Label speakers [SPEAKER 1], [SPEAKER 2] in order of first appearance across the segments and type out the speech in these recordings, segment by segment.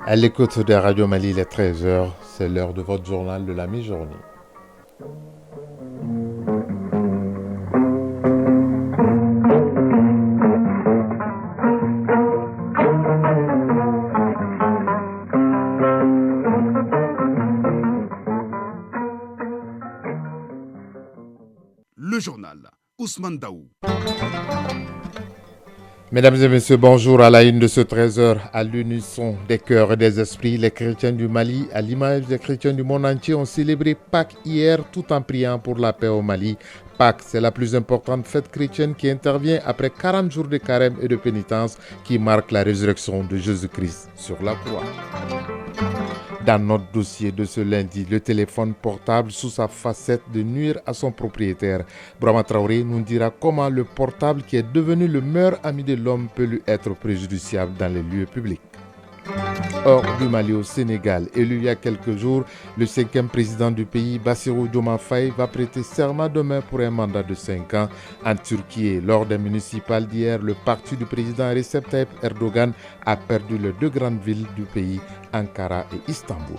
[SPEAKER 1] À l'écoute de Radio Mali, il est 13h, c'est l'heure de votre journal de la mi-journée.
[SPEAKER 2] Le journal, Ousmane Daou.
[SPEAKER 1] Mesdames et messieurs, bonjour. À la une de ce 13h, à l'unisson des cœurs et des esprits, les chrétiens du Mali, à l'image des chrétiens du monde entier, ont célébré Pâques hier tout en priant pour la paix au Mali. Pâques, c'est la plus importante fête chrétienne qui intervient après 40 jours de carême et de pénitence qui marquent la résurrection de Jésus-Christ sur la croix. Dans notre dossier de ce lundi, le téléphone portable sous sa facette de nuire à son propriétaire. Brahma Traoré nous dira comment le portable qui est devenu le meilleur ami de l'homme peut lui être préjudiciable dans les lieux publics. Hors du Mali au Sénégal, élu il y a quelques jours, le 5e président du pays, Bassirou Diomaye Faye, va prêter serment demain pour un mandat de 5 ans. En Turquie, lors des municipales d'hier, le parti du président Recep Tayyip Erdogan a perdu les deux grandes villes du pays, Ankara et Istanbul.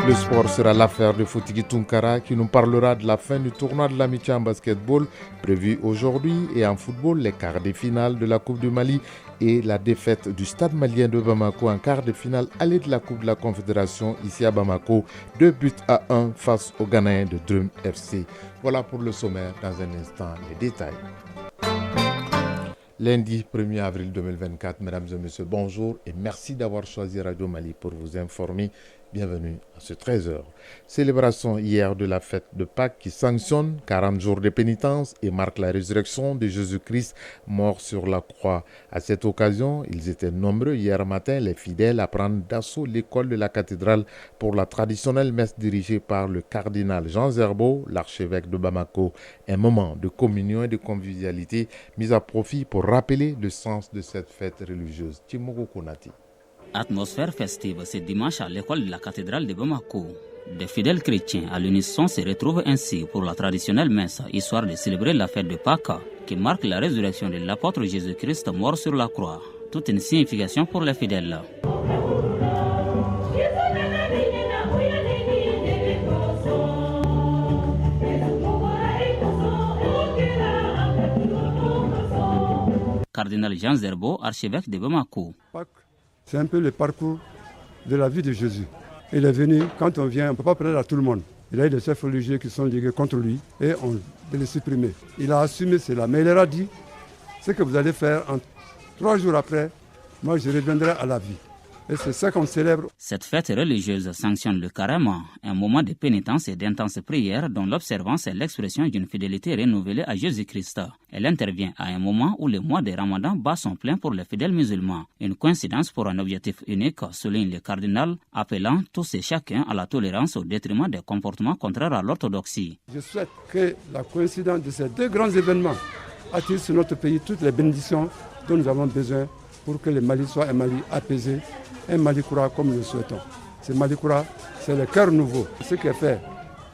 [SPEAKER 1] Le sport sera l'affaire de Fotigi Tunkara qui nous parlera de la fin du tournoi de l'amitié en basketball prévu aujourd'hui et en football les quarts de finale de la Coupe du Mali et la défaite du Stade malien de Bamako en quart de finale allée de la Coupe de la Confédération ici à Bamako, 2-1 face aux Ghanéens de Drum FC. Voilà pour le sommaire, dans un instant les détails. Lundi 1er avril 2024, mesdames et messieurs, bonjour et merci d'avoir choisi Radio Mali pour vous informer. Bienvenue à ce 13h. Célébration hier de la fête de Pâques qui sanctionne 40 jours de pénitence et marque la résurrection de Jésus-Christ mort sur la croix. À cette occasion, ils étaient nombreux hier matin, les fidèles, à prendre d'assaut l'école de la cathédrale pour la traditionnelle messe dirigée par le cardinal Jean Zerbo, l'archevêque de Bamako. Un moment de communion et de convivialité mis à profit pour rappeler le sens de cette fête religieuse. Timogo Konati.
[SPEAKER 3] Atmosphère festive ce dimanche à l'école de la cathédrale de Bamako. Des fidèles chrétiens à l'unisson se retrouvent ainsi pour la traditionnelle messe, histoire de célébrer la fête de Pâques qui marque la résurrection de l'apôtre Jésus-Christ mort sur la croix. Toute une signification pour les fidèles. Cardinal Jean Zerbo, archevêque de Bamako.
[SPEAKER 4] C'est un peu le parcours de la vie de Jésus. Il est venu, quand on vient, on ne peut pas prendre à tout le monde. Il a eu des chefs religieux qui sont ligués contre lui et on veut les supprimer. Il a assumé cela, mais il leur a dit, ce que vous allez faire, 3 jours après, moi je reviendrai à la vie. Et c'est ça qu'on célèbre.
[SPEAKER 3] Cette fête religieuse sanctionne le carême, un moment de pénitence et d'intense prière dont l'observance est l'expression d'une fidélité renouvelée à Jésus-Christ. Elle intervient à un moment où le mois de Ramadan bat son plein pour les fidèles musulmans. Une coïncidence pour un objectif unique, souligne le cardinal, appelant tous et chacun à la tolérance au détriment des comportements contraires à l'orthodoxie.
[SPEAKER 4] Je souhaite que la coïncidence de ces deux grands événements attire sur notre pays toutes les bénédictions dont nous avons besoin pour que le Mali soit un Mali apaisé, un Mali Koura comme nous le souhaitons. Ce Mali Koura, c'est le cœur nouveau. Ce qui est fait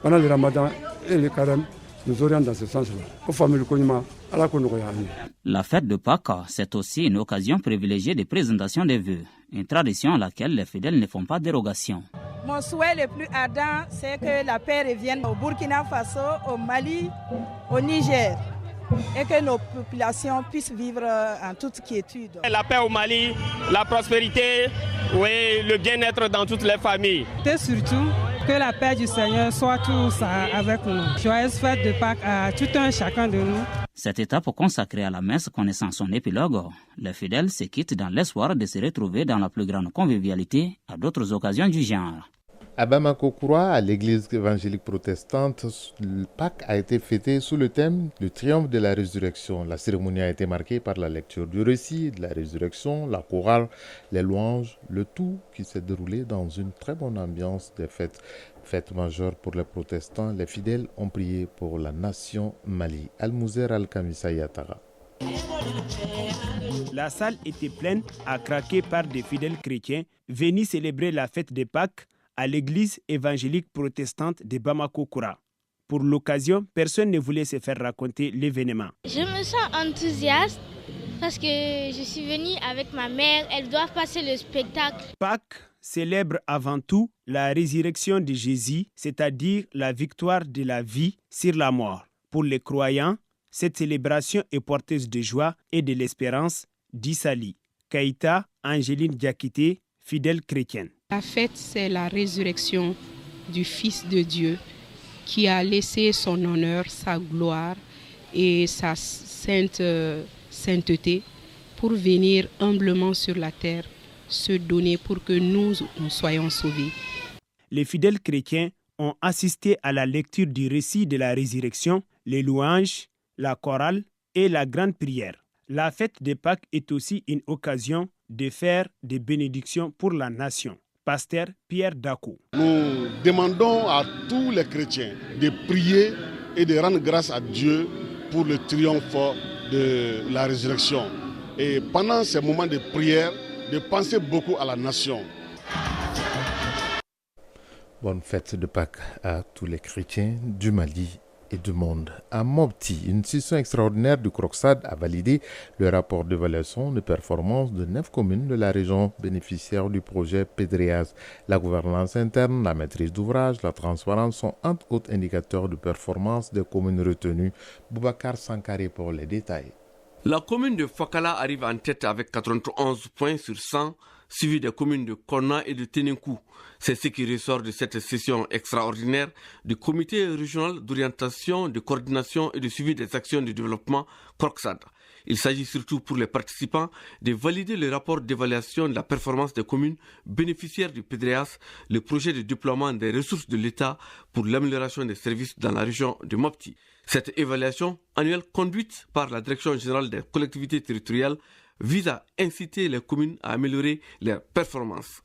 [SPEAKER 4] pendant le Ramadan et le Carême nous oriente dans ce sens-là.
[SPEAKER 3] La fête de Pâques, c'est aussi une occasion privilégiée de présentation des vœux, une tradition à laquelle les fidèles ne font pas dérogation.
[SPEAKER 5] Mon souhait le plus ardent, c'est que la paix revienne au Burkina Faso, au Mali, au Niger, et que nos populations puissent vivre en toute quiétude.
[SPEAKER 6] La paix au Mali, la prospérité, oui, le bien-être dans toutes les familles.
[SPEAKER 7] Et surtout, que la paix du Seigneur soit tous avec nous. Joyeuse fête de Pâques à tout un chacun de nous.
[SPEAKER 3] Cette étape consacrée à la messe connaissant son épilogue, les fidèles se quittent dans l'espoir de se retrouver dans la plus grande convivialité à d'autres occasions du genre.
[SPEAKER 1] À Bamako-Koura, à l'église évangélique protestante, le Pâques a été fêté sous le thème « Le triomphe de la résurrection ». La cérémonie a été marquée par la lecture du récit de la résurrection, la chorale, les louanges, le tout qui s'est déroulé dans une très bonne ambiance des fêtes. Fête majeure pour les protestants, les fidèles ont prié pour la nation Mali. Al-Mouzer Al-Kamisa Yatara.
[SPEAKER 8] La salle était pleine à craquer par des fidèles chrétiens venus célébrer la fête de Pâques à l'église évangélique protestante de Bamako-Koura. Pour l'occasion, personne ne voulait se faire raconter l'événement.
[SPEAKER 9] Je me sens enthousiaste parce que je suis venue avec ma mère, elles doivent passer le spectacle.
[SPEAKER 8] Pâques célèbre avant tout la résurrection de Jésus, c'est-à-dire la victoire de la vie sur la mort. Pour les croyants, cette célébration est porteuse de joie et de l'espérance, dit Sali Kaïta Angéline Diakité, fidèle chrétienne.
[SPEAKER 10] La fête, c'est la résurrection du Fils de Dieu qui a laissé son honneur, sa gloire et sa sainteté pour venir humblement sur la terre, se donner pour que nous soyons sauvés.
[SPEAKER 8] Les fidèles chrétiens ont assisté à la lecture du récit de la résurrection, les louanges, la chorale et la grande prière. La fête de Pâques est aussi une occasion de faire des bénédictions pour la nation. Pasteur Pierre Daco.
[SPEAKER 11] Nous demandons à tous les chrétiens de prier et de rendre grâce à Dieu pour le triomphe de la résurrection. Et pendant ces moments de prière, de penser beaucoup à la nation.
[SPEAKER 1] Bonne fête de Pâques à tous les chrétiens du Mali et du monde. À Mopti, une session extraordinaire du CROCSAD a validé le rapport d'évaluation de performance de 9 communes de la région bénéficiaires du projet PEDREAS. La gouvernance interne, la maîtrise d'ouvrage, la transparence sont entre autres indicateurs de performance des communes retenues. Boubacar Sankaré pour les détails.
[SPEAKER 12] La commune de Fakala arrive en tête avec 91 points sur 100, suivi des communes de Konna et de Téninkou. C'est ce qui ressort de cette session extraordinaire du comité régional d'orientation, de coordination et de suivi des actions de développement CROCSAD. Il s'agit surtout pour les participants de valider le rapport d'évaluation de la performance des communes bénéficiaires du PEDREAS, le projet de déploiement des ressources de l'État pour l'amélioration des services dans la région de Mopti. Cette évaluation annuelle conduite par la Direction générale des collectivités territoriales vise à inciter les communes à améliorer leurs performances.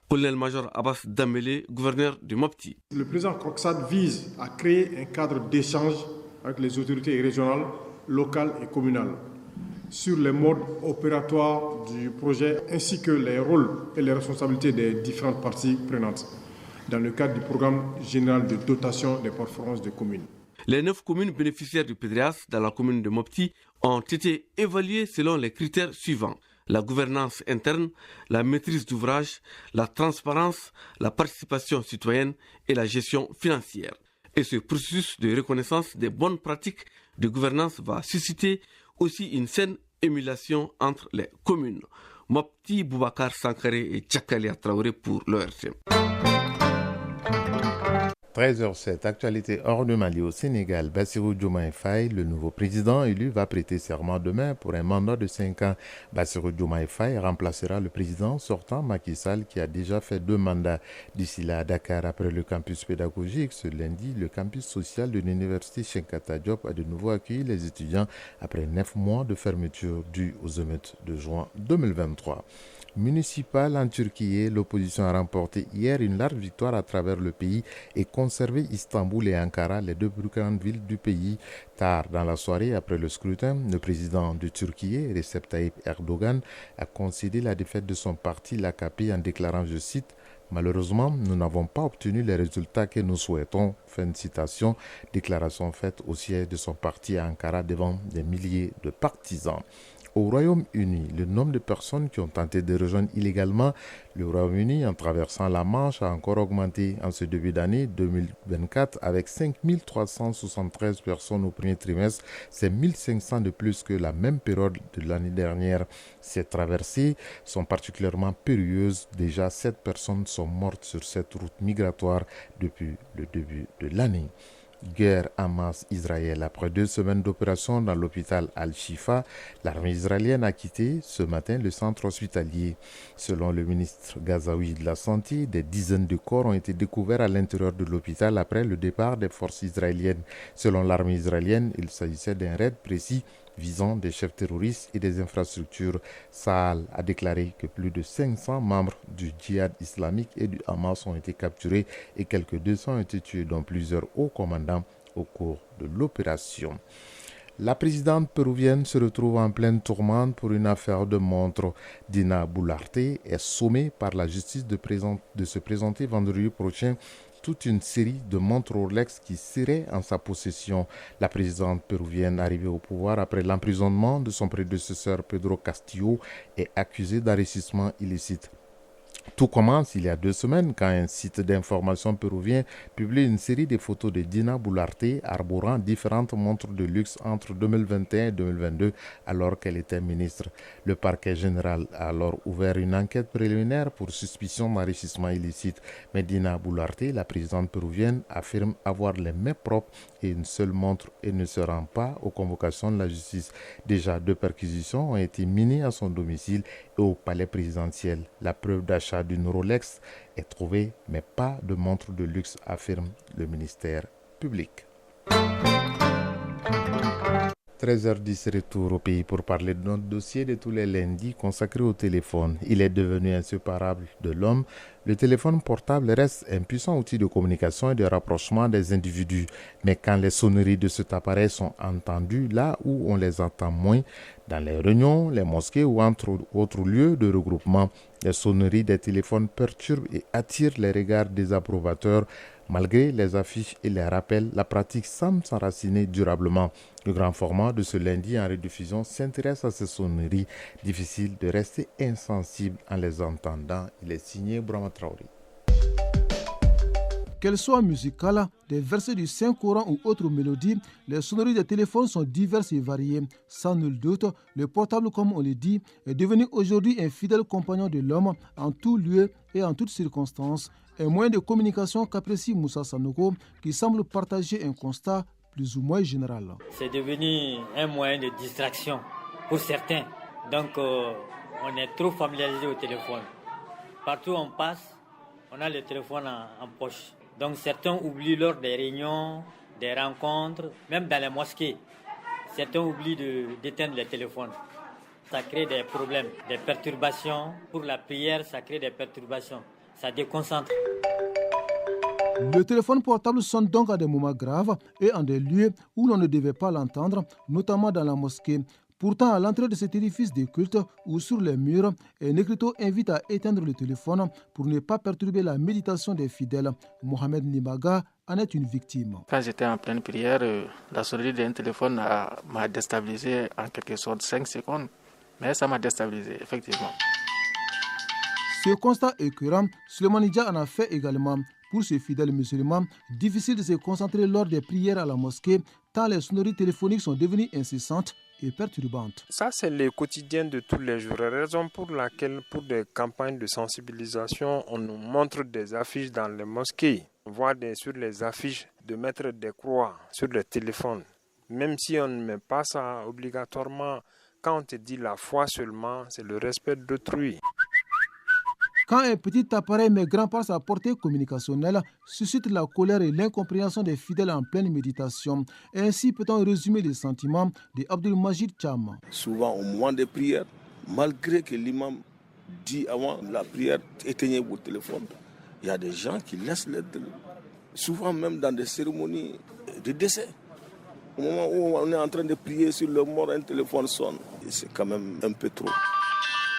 [SPEAKER 12] Colonel-major Abbas Damele, gouverneur de Mopti.
[SPEAKER 13] Le président CROCSAD vise à créer un cadre d'échange avec les autorités régionales, locales et communales sur les modes opératoires du projet ainsi que les rôles et les responsabilités des différentes parties prenantes dans le cadre du programme général de dotation des performances des communes.
[SPEAKER 12] Les 9 communes bénéficiaires du PEDREAS dans la commune de Mopti ont été évaluées selon les critères suivants: la gouvernance interne, la maîtrise d'ouvrage, la transparence, la participation citoyenne et la gestion financière. Et ce processus de reconnaissance des bonnes pratiques de gouvernance va susciter aussi une saine émulation entre les communes. Mopti, Boubacar Sankaré et Tchakalia Traoré pour l'ORTM.
[SPEAKER 1] 13h07, actualité hors de Mali au Sénégal. Bassirou Diomaye Faye, le nouveau président élu, va prêter serment demain pour un mandat de 5 ans. Bassirou Diomaye Faye remplacera le président sortant Macky Sall qui a déjà fait 2 mandats. D'ici là, à Dakar, après le campus pédagogique, ce lundi, le campus social de l'université Cheikh Anta Diop a de nouveau accueilli les étudiants après 9 mois de fermeture due aux émeutes de juin 2023. Municipal en Turquie, l'opposition a remporté hier une large victoire à travers le pays et conservé Istanbul et Ankara, les 2 plus grandes villes du pays. Tard dans la soirée, après le scrutin, le président de Turquie, Recep Tayyip Erdogan, a concédé la défaite de son parti, l'AKP, en déclarant, je cite, « Malheureusement, nous n'avons pas obtenu les résultats que nous souhaitons ». Fin de citation, déclaration faite au siège de son parti à Ankara devant des milliers de partisans. Au Royaume-Uni, le nombre de personnes qui ont tenté de rejoindre illégalement le Royaume-Uni en traversant la Manche a encore augmenté en ce début d'année 2024 avec 5 373 personnes au premier trimestre. C'est 1500 de plus que la même période de l'année dernière. Ces traversées sont particulièrement périlleuses. Déjà, 7 personnes sont mortes sur cette route migratoire depuis le début de l'année. Guerre Hamas-Israël. Après 2 semaines d'opération dans l'hôpital Al-Shifa, l'armée israélienne a quitté ce matin le centre hospitalier. Selon le ministre gazaoui de la Santé, des dizaines de corps ont été découverts à l'intérieur de l'hôpital après le départ des forces israéliennes. Selon l'armée israélienne, il s'agissait d'un raid précis visant des chefs terroristes et des infrastructures. Sahal a déclaré que plus de 500 membres du djihad islamique et du Hamas ont été capturés et quelques 200 ont été tués, dont plusieurs hauts commandants au cours de l'opération. La présidente péruvienne se retrouve en pleine tourmente pour une affaire de montre. Dina Boluarte est sommée par la justice de se présenter vendredi prochain toute une série de montres Rolex qui seraient en sa possession. La présidente péruvienne, arrivée au pouvoir après l'emprisonnement de son prédécesseur Pedro Castillo, est accusée d'enrichissement illicite. Tout commence il y a 2 semaines quand un site d'information péruvien publie une série de photos de Dina Boluarte arborant différentes montres de luxe entre 2021 et 2022 alors qu'elle était ministre. Le parquet général a alors ouvert une enquête préliminaire pour suspicion d'enrichissement illicite. Mais Dina Boluarte, la présidente péruvienne, affirme avoir les mains propres et une seule montre et ne se rend pas aux convocations de la justice. Déjà 2 perquisitions ont été menées à son domicile et au palais présidentiel. La preuve d'achat d'une Rolex est trouvée, mais pas de montre de luxe, affirme le ministère public. 13h10, retour au pays pour parler de notre dossier de tous les lundis consacré au téléphone. Il est devenu inséparable de l'homme. Le téléphone portable reste un puissant outil de communication et de rapprochement des individus. Mais quand les sonneries de cet appareil sont entendues là où on les entend moins, dans les réunions, les mosquées ou entre autres lieux de regroupement, les sonneries des téléphones perturbent et attirent les regards des approbateurs. Malgré les affiches et les rappels, la pratique semble s'enraciner durablement. Le grand format de ce lundi en rediffusion s'intéresse à ces sonneries. Difficile de rester insensible en les entendant. Il est signé Brahma Traoré.
[SPEAKER 14] Qu'elles soient musicales, des versets du Saint-Coran ou autres mélodies, les sonneries des téléphones sont diverses et variées. Sans nul doute, le portable, comme on le dit, est devenu aujourd'hui un fidèle compagnon de l'homme en tout lieu et en toutes circonstances. Un moyen de communication qu'apprécie Moussa Sanogo, qui semble partager un constat plus ou moins général.
[SPEAKER 15] C'est devenu un moyen de distraction pour certains. Donc, on est trop familiarisé au téléphone. Partout où on passe, on a le téléphone en poche. Donc, certains oublient lors des réunions, des rencontres, même dans les mosquées. Certains oublient d'éteindre les téléphones. Ça crée des problèmes, des perturbations. Pour la prière, ça crée des perturbations. Ça déconcentre.
[SPEAKER 14] Le téléphone portable sonne donc à des moments graves et en des lieux où l'on ne devait pas l'entendre, notamment dans la mosquée. Pourtant, à l'entrée de cet édifice de culte ou sur les murs, un écriteau invite à éteindre le téléphone pour ne pas perturber la méditation des fidèles. Mohamed Nimaga en est une victime.
[SPEAKER 16] Quand j'étais en pleine prière, la sonnerie d'un téléphone m'a déstabilisé en quelque sorte 5 secondes. Mais ça m'a déstabilisé, effectivement.
[SPEAKER 14] Ce constat écœurant, Suleiman Dia en a fait également. Pour ces fidèles musulmans, difficile de se concentrer lors des prières à la mosquée, tant les sonneries téléphoniques sont devenues incessantes et perturbantes.
[SPEAKER 17] Ça, c'est le quotidien de tous les jours. Raison pour laquelle, pour des campagnes de sensibilisation, on nous montre des affiches dans les mosquées. On voit sur les affiches de mettre des croix sur le téléphone. Même si on ne met pas ça obligatoirement, quand on te dit la foi seulement, c'est le respect d'autrui.
[SPEAKER 14] Quand un petit appareil met grand par sa portée communicationnelle, suscite la colère et l'incompréhension des fidèles en pleine méditation. Ainsi peut-on résumer les sentiments de Abdul Majid Cham.
[SPEAKER 18] Souvent au moment des prières, malgré que l'imam dit avant la prière, éteignez vos téléphones, il y a des gens qui laissent les téléphones. Souvent même dans des cérémonies de décès. Au moment où on est en train de prier sur le mort, un téléphone sonne. Et c'est quand même un peu trop.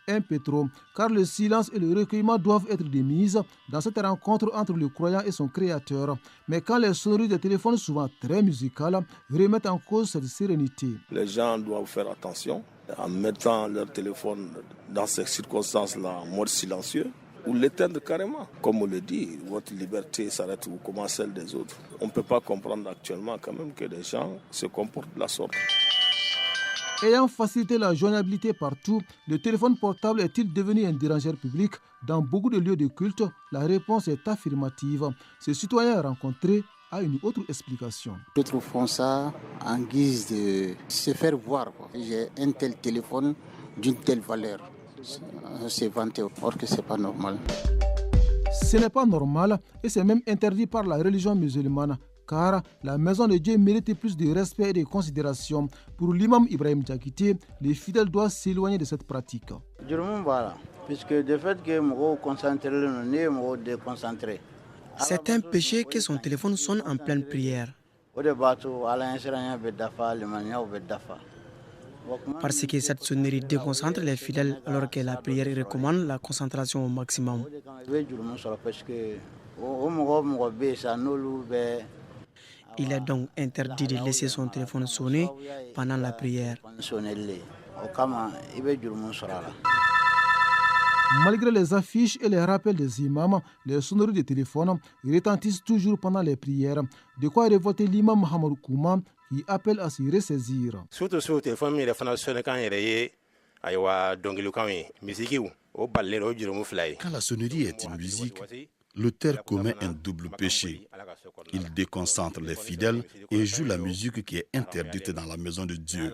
[SPEAKER 14] Un peu trop, car le silence et le recueillement doivent être des mises dans cette rencontre entre le croyant et son créateur. Mais quand les sonneries des téléphones, souvent très musicales, remettent en cause cette sérénité.
[SPEAKER 18] Les gens doivent faire attention en mettant leur téléphone dans ces circonstances-là en mode silencieux ou l'éteindre carrément. Comme on le dit, votre liberté s'arrête où commence celle des autres. On ne peut pas comprendre actuellement quand même que les gens se comportent de la sorte.
[SPEAKER 14] Ayant facilité la joignabilité partout, le téléphone portable est-il devenu un dérangeur public? Dans beaucoup de lieux de culte, la réponse est affirmative. Ce citoyen rencontré a une autre explication.
[SPEAKER 19] D'autres font ça en guise de se faire voir. J'ai un tel téléphone d'une telle valeur. C'est vanté, or que ce n'est pas normal.
[SPEAKER 14] Ce n'est pas normal et c'est même interdit par la religion musulmane. Car la maison de Dieu mérite plus de respect et de considération. Pour l'imam Ibrahim Diakité, les fidèles doivent s'éloigner de cette pratique.
[SPEAKER 20] Puisque de fait que je concentré, je déconcentré.
[SPEAKER 21] C'est un péché que son téléphone sonne en pleine prière. Parce que cette sonnerie déconcentre les fidèles alors que la prière recommande la concentration au maximum. Il est donc interdit de laisser son téléphone sonner pendant la prière.
[SPEAKER 14] Malgré les affiches et les rappels des imams, les sonneries de téléphone retentissent toujours pendant les prières. De quoi révolter l'imam Mohamed Kouma qui appelle à s'y ressaisir.
[SPEAKER 2] Surtout sur le téléphone, il faut sonner quand il est
[SPEAKER 22] Quand la sonnerie est une musique, l'auteur commet un double péché. Il déconcentre les fidèles et joue la musique qui est interdite dans la maison de Dieu.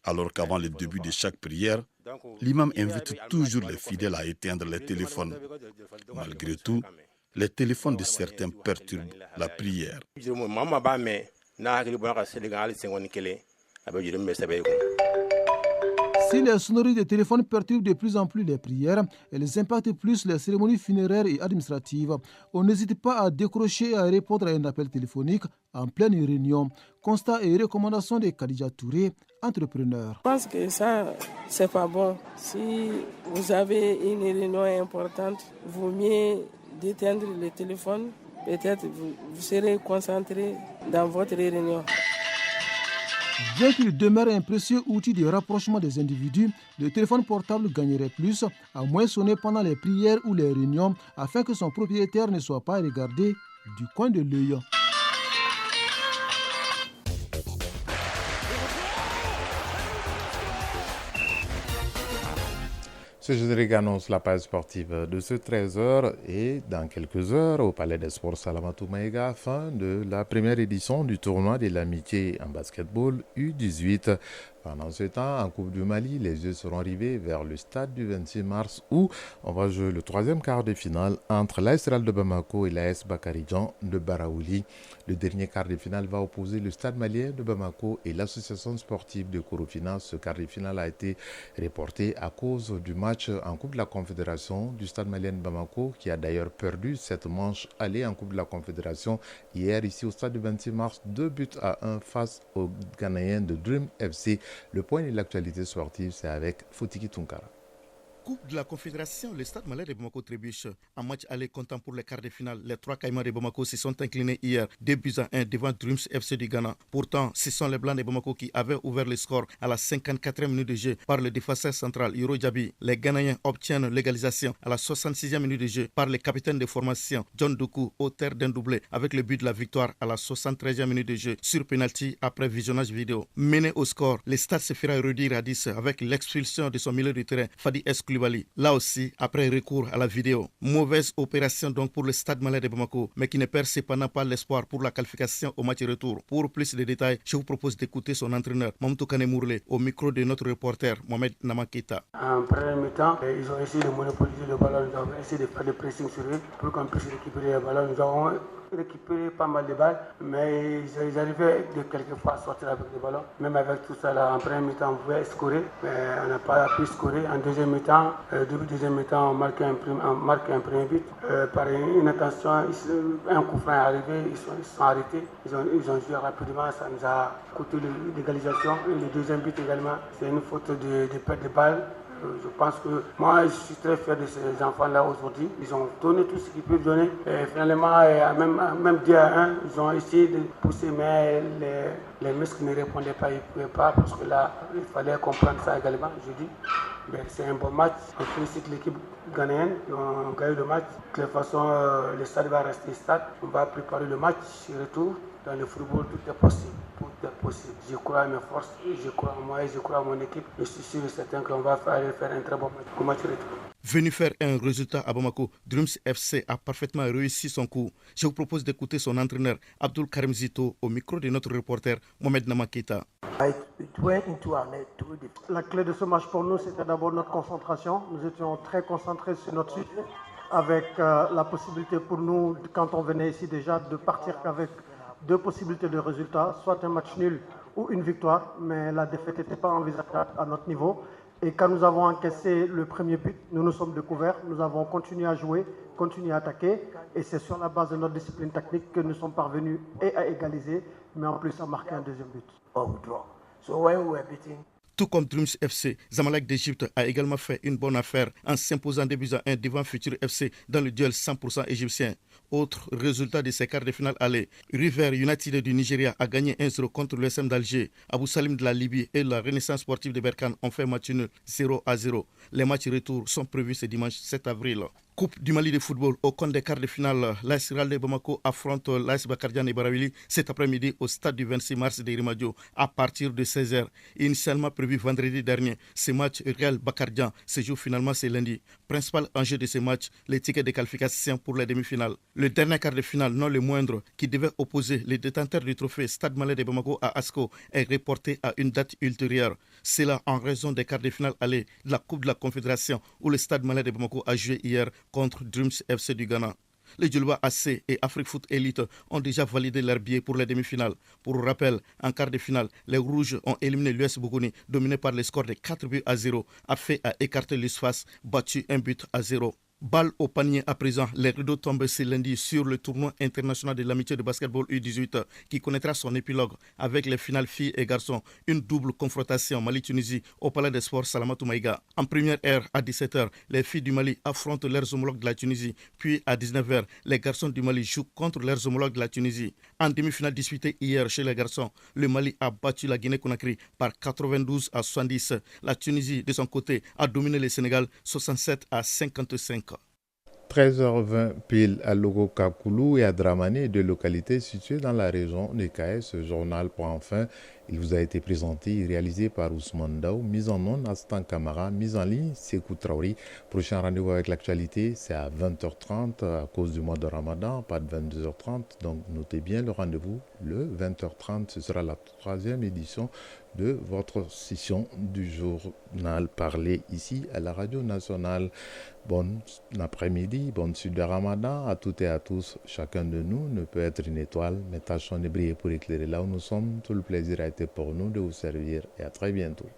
[SPEAKER 22] Alors qu'avant le début de chaque prière, l'imam invite toujours les fidèles à éteindre les téléphones. Malgré tout, les téléphones de certains perturbent la prière.
[SPEAKER 14] Si les sonneries de téléphone perturbent de plus en plus les prières, elles impactent plus les cérémonies funéraires et administratives. On n'hésite pas à décrocher et à répondre à un appel téléphonique en pleine réunion. Constat et recommandations de Khadija Touré, entrepreneur.
[SPEAKER 23] Je pense que ça, c'est pas bon. Si vous avez une réunion importante, il vaut mieux d'éteindre le téléphone. Peut-être vous serez concentré dans votre réunion.
[SPEAKER 14] Bien qu'il demeure un précieux outil de rapprochement des individus, le téléphone portable gagnerait plus à moins sonner pendant les prières ou les réunions afin que son propriétaire ne soit pas regardé du coin de l'œil.
[SPEAKER 1] Ce générique annonce la page sportive de ce 13h et dans quelques heures au Palais des Sports Salamatou Maïga, fin de la première édition du tournoi de l'amitié en basketball U18. Pendant ce temps, en Coupe du Mali, les yeux seront rivés vers le stade du 26 mars où on va jouer le troisième quart de finale entre l'AS Real de Bamako et l'AS Bakaridjan de Baraouli. Le dernier quart de finale va opposer le stade malien de Bamako et l'association sportive de Korofina. Ce quart de finale a été reporté à cause du match en Coupe de la Confédération du stade malien de Bamako qui a d'ailleurs perdu cette manche allée en Coupe de la Confédération hier ici au stade du 26 mars, 2-1 face aux Ghanéens de Dream FC. Le point de l'actualité sportive, c'est avec Fotiki Tunkara.
[SPEAKER 24] Coupe de la Confédération, le stade malais de Bamako trébuche. En match aller comptant pour les quarts de finale, les trois Caïmans de Bamako se sont inclinés hier 2-1 devant Dreams FC du Ghana. Pourtant, ce sont les Blancs de Bamako qui avaient ouvert le score à la 54e minute de jeu par le défenseur central Yoro Djabi. Les Ghanéens obtiennent l'égalisation à la 66e minute de jeu par le capitaine de formation John Doku, auteur d'un doublé avec le but de la victoire à la 73e minute de jeu sur penalty après visionnage vidéo. Mené au score, le stade se fera réduire à 10 avec l'expulsion de son milieu de terrain Fadi Esclou. Là aussi, après recours à la vidéo. Mauvaise opération donc pour le stade malais de Bamako, mais qui ne perd cependant pas l'espoir pour la qualification au match retour. Pour plus de détails, je vous propose d'écouter son entraîneur, Mamtou Kane Mourle, au micro de notre reporter, Mohamed Namaketa.
[SPEAKER 25] En premier mi-temps, ils ont essayé de monopoliser le ballon, nous avons essayé de faire des pressings sur eux pour qu'on puisse récupérer le ballon. Nous avons récupéré pas mal de balles, mais ils arrivaient de quelquefois à sortir avec le ballon. Même avec tout ça, là, en premier mi-temps, on pouvait scorer, mais on n'a pas pu scorer. En deuxième mi-temps, deuxième mi-temps, on marque un premier but. Par une intention, un coup franc est arrivé, ils sont arrêtés, ils ont joué rapidement, ça nous a coûté l'égalisation. Et le deuxième but également, c'est une faute de perte de balle. Je pense que moi, je suis très fier de ces enfants-là aujourd'hui. Ils ont donné tout ce qu'ils peuvent donner. Et finalement, même 2-1, ils ont essayé de pousser, mais les muscles ne répondaient pas, ils ne pouvaient pas, parce que là, il fallait comprendre ça également, je dis. Mais c'est un bon match. Je félicite l'équipe ghanéenne qui ont gagné le match. De toute façon, le stade va rester stade. On va préparer le match retour. Dans le football, tout est possible. Tout est possible. Je crois à mes forces, je crois en moi et je crois à mon équipe. Je suis sûr et certain qu'on va faire un très bon match retour.
[SPEAKER 24] Venu faire un résultat à Bamako, Dreams FC a parfaitement réussi son coup. Je vous propose d'écouter son entraîneur, Abdul Karim Zito, au micro de notre reporter, Mohamed Namaketa.
[SPEAKER 25] La clé de ce match pour nous, c'était d'abord notre concentration. Nous étions très concentrés sur notre sujet, avec la possibilité pour nous, quand on venait ici déjà, de partir avec deux possibilités de résultats, soit un match nul ou une victoire, mais la défaite n'était pas envisageable à notre niveau. Et quand nous avons encaissé le premier but, nous nous sommes découverts, nous avons continué à jouer, continué à attaquer, et c'est sur la base de notre discipline technique que nous sommes parvenus et à égaliser, mais en plus à marquer un deuxième but.
[SPEAKER 24] Tout comme Dreams FC, Zamalek d'Égypte a également fait une bonne affaire en s'imposant 2-1 devant Futur FC dans le duel 100% égyptien. Autre résultat de ces quarts de finale aller, River United du Nigeria a gagné 1-0 contre l'USM d'Alger. Abou Salim de la Libye et la Renaissance sportive de Berkane ont fait match nul 0-0. Les matchs retour sont prévus ce dimanche 7 avril. Coupe du Mali de football, au compte des quarts de finale, l'AS Real de Bamako affronte l'AS Bakardian de Barawili cet après-midi au stade du 26 mars de Rimadio à partir de 16h. Initialement prévu vendredi dernier, ce match Real Bakardian se joue finalement ce lundi. Principal enjeu de ce match, les tickets de qualification pour les demi-finales. Le dernier quart de finale, non le moindre, qui devait opposer les détenteurs du trophée Stade Malais de Bamako à Asko, est reporté à une date ultérieure. C'est là en raison des quarts de finale aller de la Coupe de la Confédération où le Stade Malais de Bamako a joué hier contre Dreams FC du Ghana. Les Djolba AC et Afrique Foot Elite ont déjà validé leur billet pour les demi-finales. Pour rappel, en quart de finale, les Rouges ont éliminé l'US Bogoni, dominé par le score de 4-0, afin à écarter l'USFAS, battu 1-0. Balle au panier à présent, les rideaux tombent ce lundi sur le tournoi international de l'amitié de basketball U18 qui connaîtra son épilogue avec les finales filles et garçons. Une double confrontation Mali-Tunisie au Palais des Sports Salamatou Maïga. En première heure à 17h, les filles du Mali affrontent leurs homologues de la Tunisie. Puis à 19h, les garçons du Mali jouent contre leurs homologues de la Tunisie. En demi-finale disputée hier chez les garçons, le Mali a battu la Guinée-Conakry par 92-70. La Tunisie, de son côté, a dominé le Sénégal 67-55.
[SPEAKER 1] 13h20 pile à Logo-Kakoulou et à Dramane, deux localités situées dans la région de Kaye. Ce journal prend fin. Il vous a été présenté et réalisé par Ousmane Daou. Mise en onde, Astan Kamara. Mise en ligne, Sekou Traori. Prochain rendez-vous avec l'actualité, c'est à 20h30 à cause du mois de Ramadan, pas de 22h30. Donc notez bien le rendez-vous, le 20h30. Ce sera la troisième édition de votre session du journal parlé ici à la Radio Nationale. Bon après-midi, bonne suite de Ramadan à toutes et à tous. Chacun de nous ne peut être une étoile, mais tâchons de briller pour éclairer là où nous sommes. Tout le plaisir a été pour nous de vous servir et à très bientôt.